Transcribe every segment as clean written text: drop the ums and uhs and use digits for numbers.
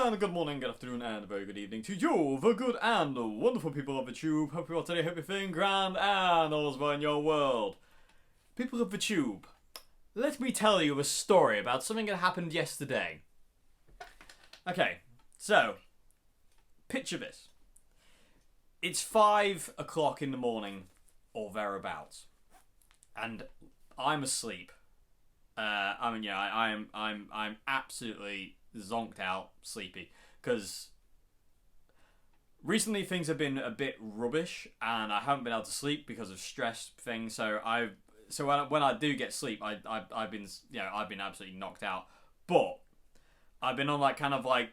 And good morning, good afternoon, and a very good evening to you, the good and wonderful people of the tube. Hope you all today, hope you're feeling grand and all is well in your world. People of the tube, let me tell you a story about something that happened yesterday. Okay, so, picture this. It's 5 o'clock in the morning, or thereabouts, and I'm asleep. I'm absolutely zonked out, sleepy, because recently things have been a bit rubbish, and I haven't been able to sleep because of stress things. So when I do get sleep, I've been absolutely knocked out. But I've been on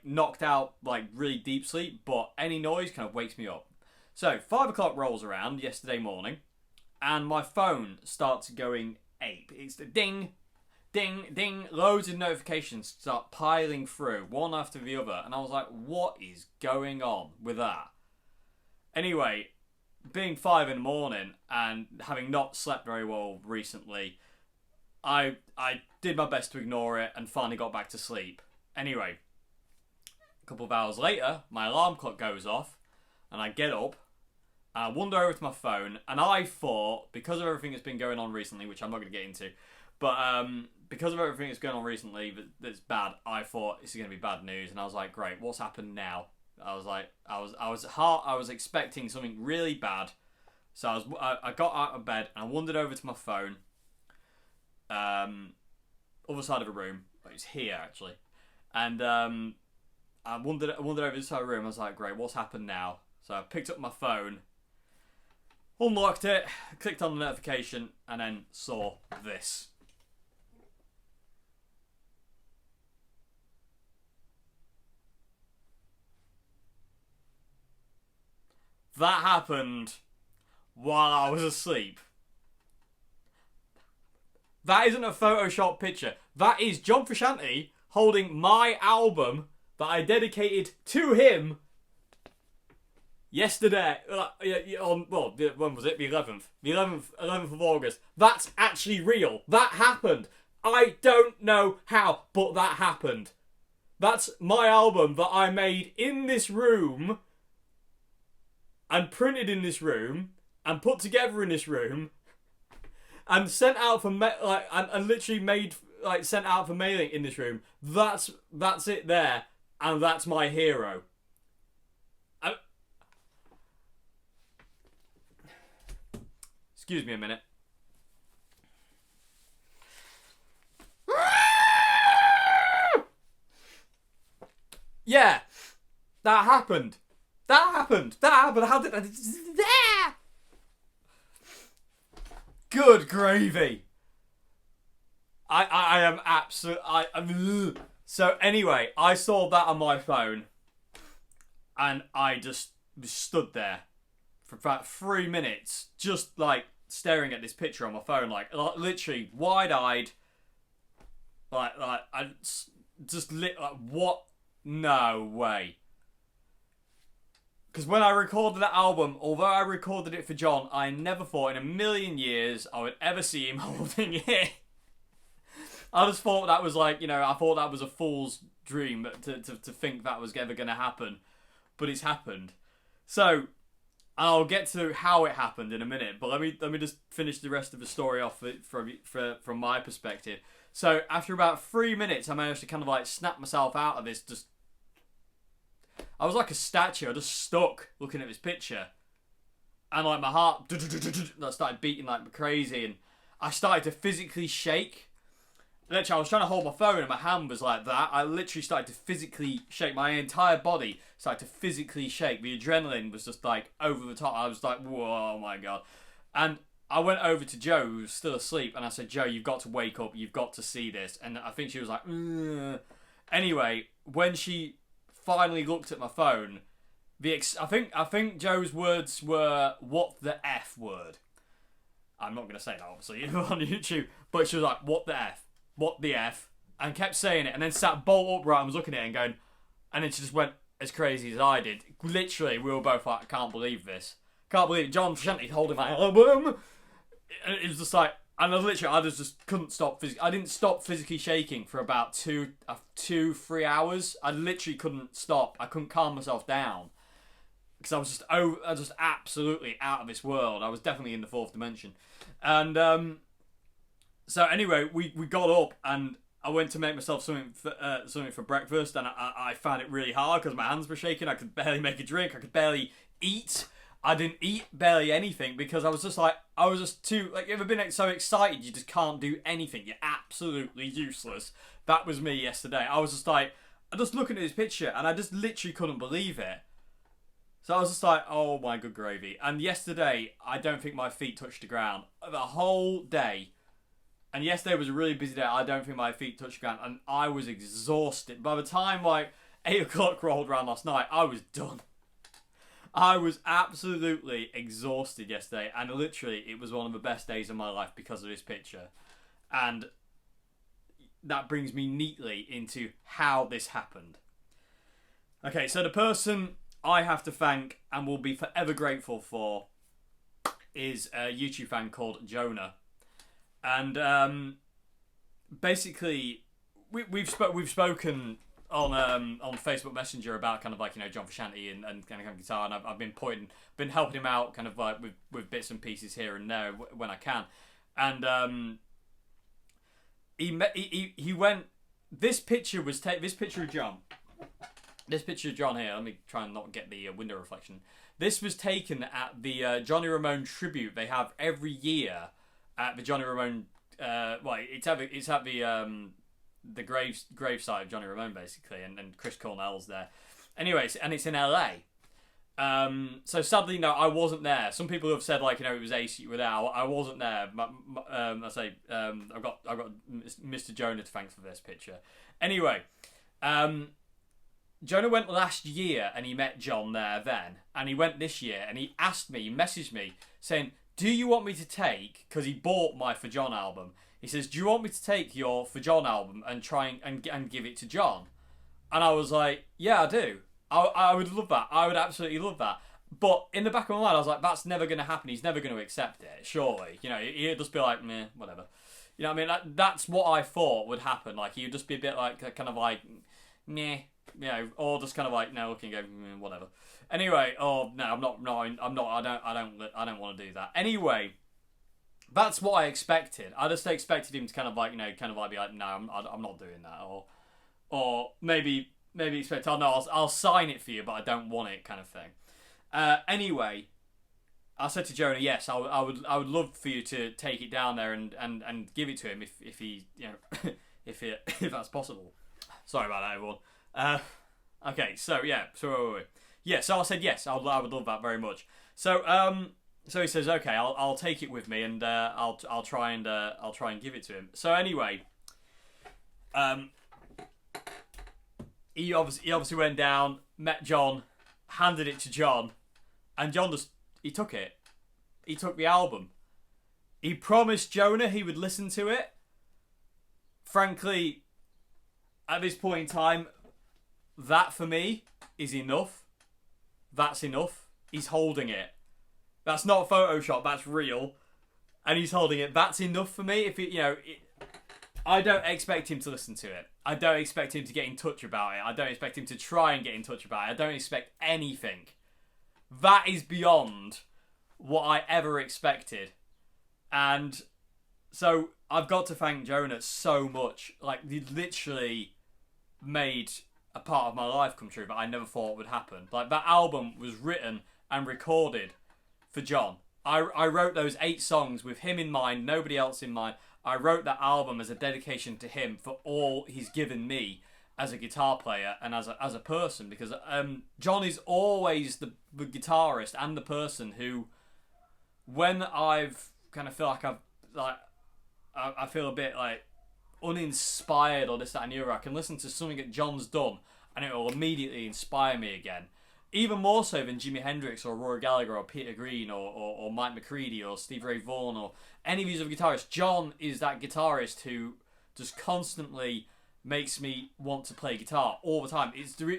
knocked out, really deep sleep. But any noise kind of wakes me up. So 5 o'clock rolls around yesterday morning, and my phone starts going ape. It's the ding. Ding, ding, loads of notifications start piling through, one after the other, and I was like, what is going on with that? Anyway, being 5 in the morning, and having not slept very well recently, I did my best to ignore it, and finally got back to sleep. Anyway, a couple of hours later, my alarm clock goes off, and I get up, and I wander over to my phone, and I thought, because of everything that's been going on recently, which I'm not going to get into, but because of everything that's going on recently that's bad, I thought this is going to be bad news, and I was like, great, what's happened now? I was expecting something really bad, so I got out of bed and I wandered over to my phone, other side of the room, but it's here actually, and I wandered over this side of the room. I was like, great, what's happened now? So I picked up my phone, unlocked it, clicked on the notification, and then saw this. That happened while I was asleep. That isn't a Photoshop picture. That is John Frusciante holding my album that I dedicated to him yesterday. When was it? The 11th. The 11th of August. That's actually real. That happened. I don't know how, but that happened. That's my album that I made in this room, and printed in this room, and put together in this room, and sent out for sent out for mailing in this room. That's it there, and that's my hero. Excuse me a minute. Yeah, that happened. That happened. How did I... There! Good gravy. I am absolute... So anyway, I saw that on my phone, and I just stood there for about 3 minutes, just staring at this picture on my phone, literally wide-eyed, I just lit, what? No way. Because when I recorded that album, although I recorded it for John, I never thought in a million years I would ever see him holding it. I just thought that was I thought that was a fool's dream to think that was ever going to happen. But it's happened. So, I'll get to how it happened in a minute, but let me just finish the rest of the story off from my perspective. So, after about 3 minutes, I managed to kind of snap myself out of this. I was like a statue. I just stuck looking at this picture, and my heart started beating like crazy, and I started to physically shake. Literally, I was trying to hold my phone, and my hand was like that. I literally started to physically shake. My entire body started to physically shake. The adrenaline was just over the top. I was like, whoa, oh my god. And I went over to Joe, who was still asleep, and I said, Joe, you've got to wake up. You've got to see this. And I think she was like, ugh. Anyway, when she finally looked at my phone, I think Joe's words were, what the F word? I'm not going to say that, obviously, on YouTube. But she was like, what the F? What the F? And kept saying it, and then sat bolt upright and was looking at it and going, and then she just went as crazy as I did. Literally, we were both like, I can't believe this. Can't believe it. John Frusciante holding my album. And it was just And I just couldn't stop. I didn't stop physically shaking for about 3 hours. I literally couldn't stop. I couldn't calm myself down because I was just absolutely out of this world. I was definitely in the fourth dimension. And so anyway, we got up and I went to make myself something for breakfast, and I found it really hard because my hands were shaking. I could barely make a drink. I could barely eat. I didn't eat barely anything because I was just too, like, you ever been so excited you just can't do anything? You're absolutely useless. That was me yesterday. I was just like, just looking at this picture and I just literally couldn't believe it. So I was just like, oh my good gravy. And yesterday, I don't think my feet touched the ground the whole day. And yesterday was a really busy day. I don't think my feet touched the ground, and I was exhausted. By the time like 8 o'clock rolled around last night, I was done. I was absolutely exhausted yesterday, and literally it was one of the best days of my life because of this picture. And that brings me neatly into how this happened. Okay, so the person I have to thank and will be forever grateful for is a YouTube fan called Jonah. And basically, we've spoken on Facebook Messenger about kind of like, you know, John Frusciante and kind of guitar, and I've been helping him out kind of like with bits and pieces here and there when I can, and he went. This picture of John here. Let me try and not get the window reflection. This was taken at the Johnny Ramone tribute they have every year at the Johnny Ramone. It's at the grave site of Johnny Ramone, basically, and Chris Cornell's there. Anyways, and it's in LA. So sadly, no, I wasn't there. Some people have said, like, you know, it was Ace, you were there. I wasn't there. I've got Mr Jonah to thank for this picture. Anyway, Jonah went last year and he met John there then, and he went this year and he messaged me saying, do you want me to take, because he bought my For John album, he says, do you want me to take your For John album and try and give it to John? And I was like, yeah, I do. I would love that. I would absolutely love that. But in the back of my mind, I was like, that's never going to happen. He's never going to accept it, surely. You know, he'd just be like, meh, whatever. You know what I mean? That's what I thought would happen. Like, he'd just be a bit like, kind of like, meh, you know, or just kind of like, no, looking and go, whatever. Anyway, I don't want to do that. Anyway, that's what I expected. I just expected him to kind of like, you know, kind of like be like, no, I'm not doing that, or maybe expect, oh no, I'll sign it for you, but I don't want it, kind of thing. Anyway, I said to Jonah, yes, I would love for you to take it down there and give it to him if he, you know, if that's possible. Sorry about that, everyone. Okay, so yeah, so I said yes, I would love that very much. So he says, okay, I'll take it with me, and I'll try and give it to him. So anyway, he obviously went down, met John, handed it to John, and John he took it. He took the album. He promised Jonah he would listen to it. Frankly, at this point in time, that for me is enough. That's enough. He's holding it. That's not Photoshop. That's real, and he's holding it. That's enough for me. If it, you know, I don't expect him to listen to it. I don't expect him to get in touch about it. I don't expect him to try and get in touch about it. I don't expect anything. That is beyond what I ever expected, and so I've got to thank Jonah so much. Like, he literally made a part of my life come true that I never thought would happen. Like, that album was written and recorded for John. I wrote those 8 songs with him in mind, nobody else in mind. I wrote that album as a dedication to him for all he's given me as a guitar player and as a person, because John is always the guitarist and the person who, when I've kind of feel like I feel a bit like uninspired or this, that and the other, I can listen to something that John's done and it will immediately inspire me again. Even more so than Jimi Hendrix or Roy Gallagher or Peter Green or Mike McCready or Steve Ray Vaughan or any of these other guitarists. John is that guitarist who just constantly makes me want to play guitar all the time.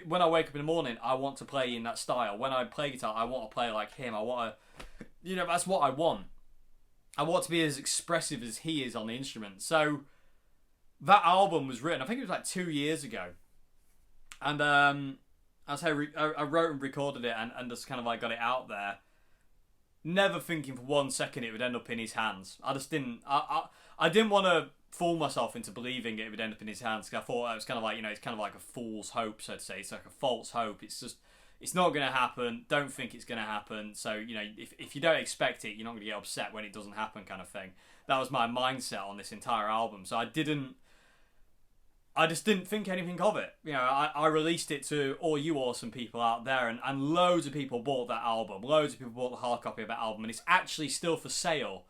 When I wake up in the morning, I want to play in that style. When I play guitar, I want to play like him. I want to, you know, that's what I want. I want to be as expressive as he is on the instrument. So that album was written, I think it was like 2 years ago. And I wrote and recorded it and just kind of like got it out there. Never thinking for 1 second it would end up in his hands. I just didn't. I didn't want to fool myself into believing it would end up in his hands, because I thought it was kind of like, it's kind of like a fool's hope, so to say. It's like a false hope. It's just, it's not going to happen. Don't think it's going to happen. So, if you don't expect it, you're not going to get upset when it doesn't happen, kind of thing. That was my mindset on this entire album. So I just didn't think anything of it. I released it to all you awesome people out there, and loads of people bought that album. Loads of people bought the hard copy of that album, and it's actually still for sale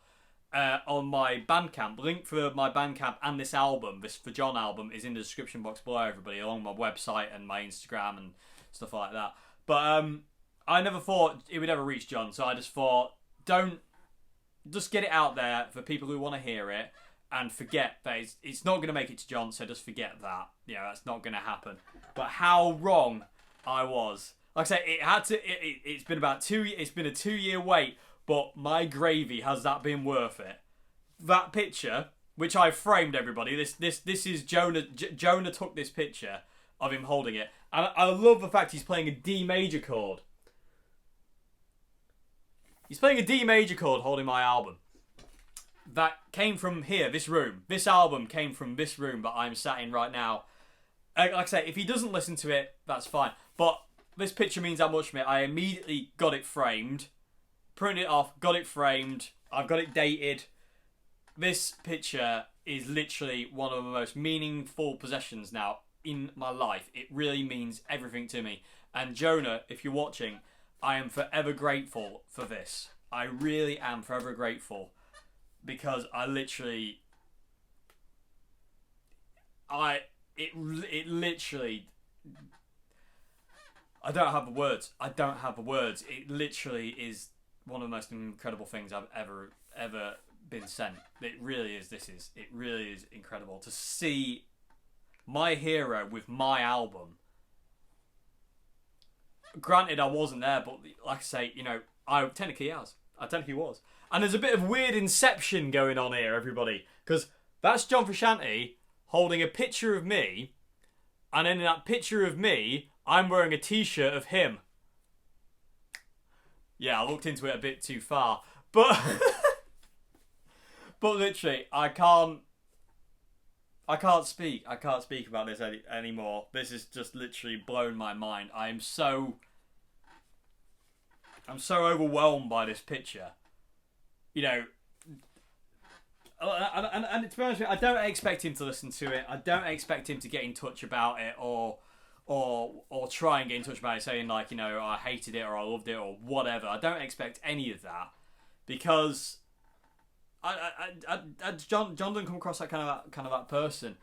on my Bandcamp. Link for my Bandcamp and this album, this For John album, is in the description box below, everybody, along with my website and my Instagram and stuff like that. But I never thought it would ever reach John, so I just thought, just get it out there for people who want to hear it. And forget that it's not going to make it to John, so just forget that. That's not going to happen. But how wrong I was. Like I say, it had to. It's been about 2. It's been a 2-year wait, but my gravy, has that been worth it? That picture, which I framed, everybody. This is Jonah. Jonah took this picture of him holding it, and I love the fact he's playing a D major chord. He's playing a D major chord holding my album. That came from here, this room. This album came from this room that I'm sat in right now. Like I say, if he doesn't listen to it, that's fine. But this picture means how much to me. I immediately got it framed, printed it off, got it framed. I've got it dated. This picture is literally one of the most meaningful possessions now in my life. It really means everything to me. And Jonah, if you're watching, I am forever grateful for this. I really am forever grateful. Because I literally, it literally, I don't have the words. It literally is one of the most incredible things I've ever been sent. It really is. It really is incredible to see my hero with my album. Granted, I wasn't there, but like I say, I technically was. And there's a bit of weird inception going on here, everybody. Because that's John Frusciante holding a picture of me. And then in that picture of me, I'm wearing a t-shirt of him. Yeah, I looked into it a bit too far. But but literally, I can't speak. I can't speak about this anymore. This has just literally blown my mind. I'm so overwhelmed by this picture. And to be honest with you, I don't expect him to listen to it. I don't expect him to get in touch about it or try and get in touch about it, saying like, I hated it or I loved it or whatever. I don't expect any of that, because John doesn't come across that kind of that person.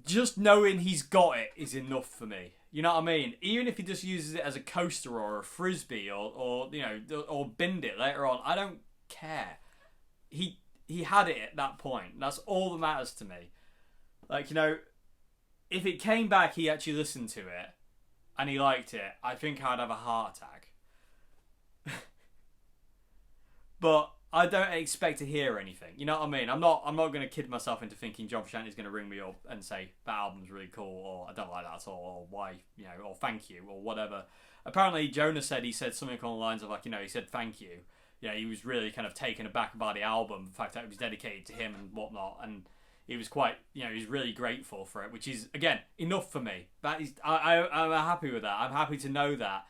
Just knowing he's got it is enough for me. You know what I mean? Even if he just uses it as a coaster or a frisbee or binned it later on, I don't care. He had it at that point. That's all that matters to me. Like, if it came back, he actually listened to it and he liked it, I think I'd have a heart attack. But I don't expect to hear anything. You know what I mean? I'm not going to kid myself into thinking John Frusciante is going to ring me up and say that album's really cool, or I don't like that at all, or why, or thank you, or whatever. Apparently, Jonah said something along the lines of like, he said thank you. He was really kind of taken aback by the album, the fact that it was dedicated to him and whatnot, and he was quite, he was really grateful for it, which is, again, enough for me. That is, I'm happy with that. I'm happy to know that.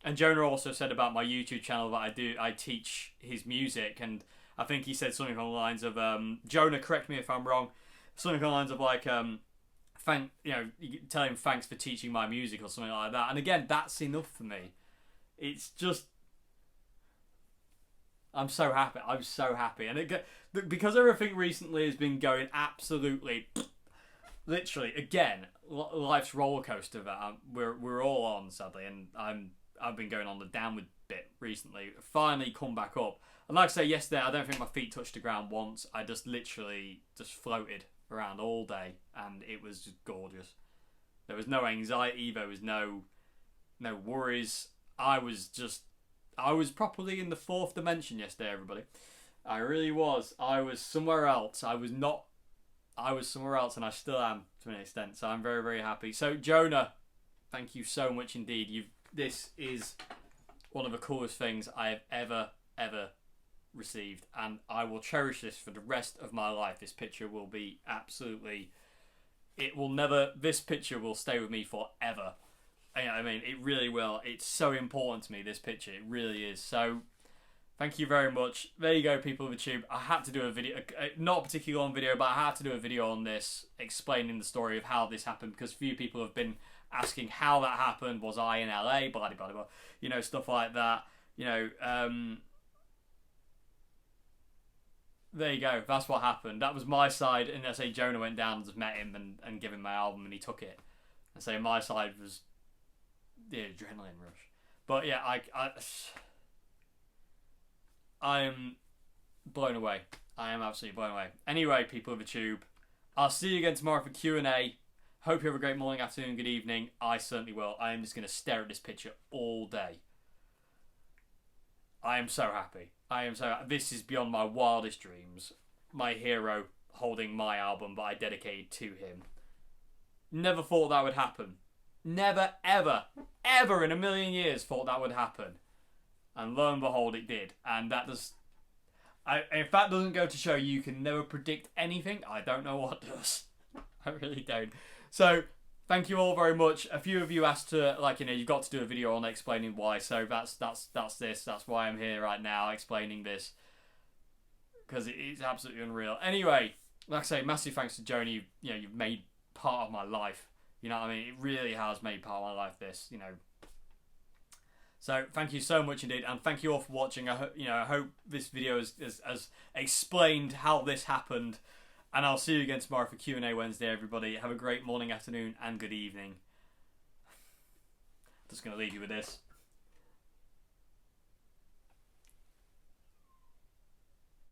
And Jonah also said about my YouTube channel that I teach his music, and I think he said something along the lines of, Jonah, correct me if I'm wrong, something along the lines of like, tell him thanks for teaching my music or something like that. And again, that's enough for me. It's just, I'm so happy. And because everything recently has been going absolutely, literally, again, life's roller coaster that we're all on, sadly, and I've been going on the downward bit recently. Finally come back up, and like I say, yesterday I don't think my feet touched the ground once. I just literally just floated around all day, and it was just gorgeous. There was no anxiety. There was no worries. I was properly in the fourth dimension yesterday, everybody. I really was. I was somewhere else. I was not. I was somewhere else, and I still am to an extent. So I'm very, very happy. So Jonah, thank you so much indeed. This is one of the coolest things I have ever received, and I will cherish this for the rest of my life. This picture will be absolutely. It will never. This picture will stay with me forever. I mean, it really will. It's so important to me. This picture, it really is. So. Thank you very much. There you go, people of the tube. I had to do a video, not a particularly long video, but I had to do a video on this, explaining the story of how this happened, because few people have been asking how that happened. Was I in LA? Blah, blah, blah, blah. You know, stuff like that. You know, there you go. That's what happened. That was my side. And I say Jonah went down and just met him and gave him my album, and he took it. And say my side was the adrenaline rush. But yeah, I am blown away. I am absolutely blown away. Anyway, people of the tube, I'll see you again tomorrow for Q&A. Hope you have a great morning, afternoon, good evening. I certainly will. I am just going to stare at this picture all day. I am so happy. This is beyond my wildest dreams. My hero holding my album that I dedicated to him. Never thought that would happen. Never, ever, ever in a million years thought that would happen. And lo and behold, it did. And that does... if that doesn't go to show you can never predict anything, I don't know what does. I really don't. So, thank you all very much. A few of you asked to, you've got to do a video on explaining why. So that's this. That's why I'm here right now explaining this. Because it is absolutely unreal. Anyway, like I say, massive thanks to Jonah. You've made part of my life. You know what I mean? It really has made part of my life, this, So thank you so much indeed, and thank you all for watching. I hope this video has explained how this happened, and I'll see you again tomorrow for Q&A Wednesday. Everybody, have a great morning, afternoon, and good evening. Just gonna leave you with this.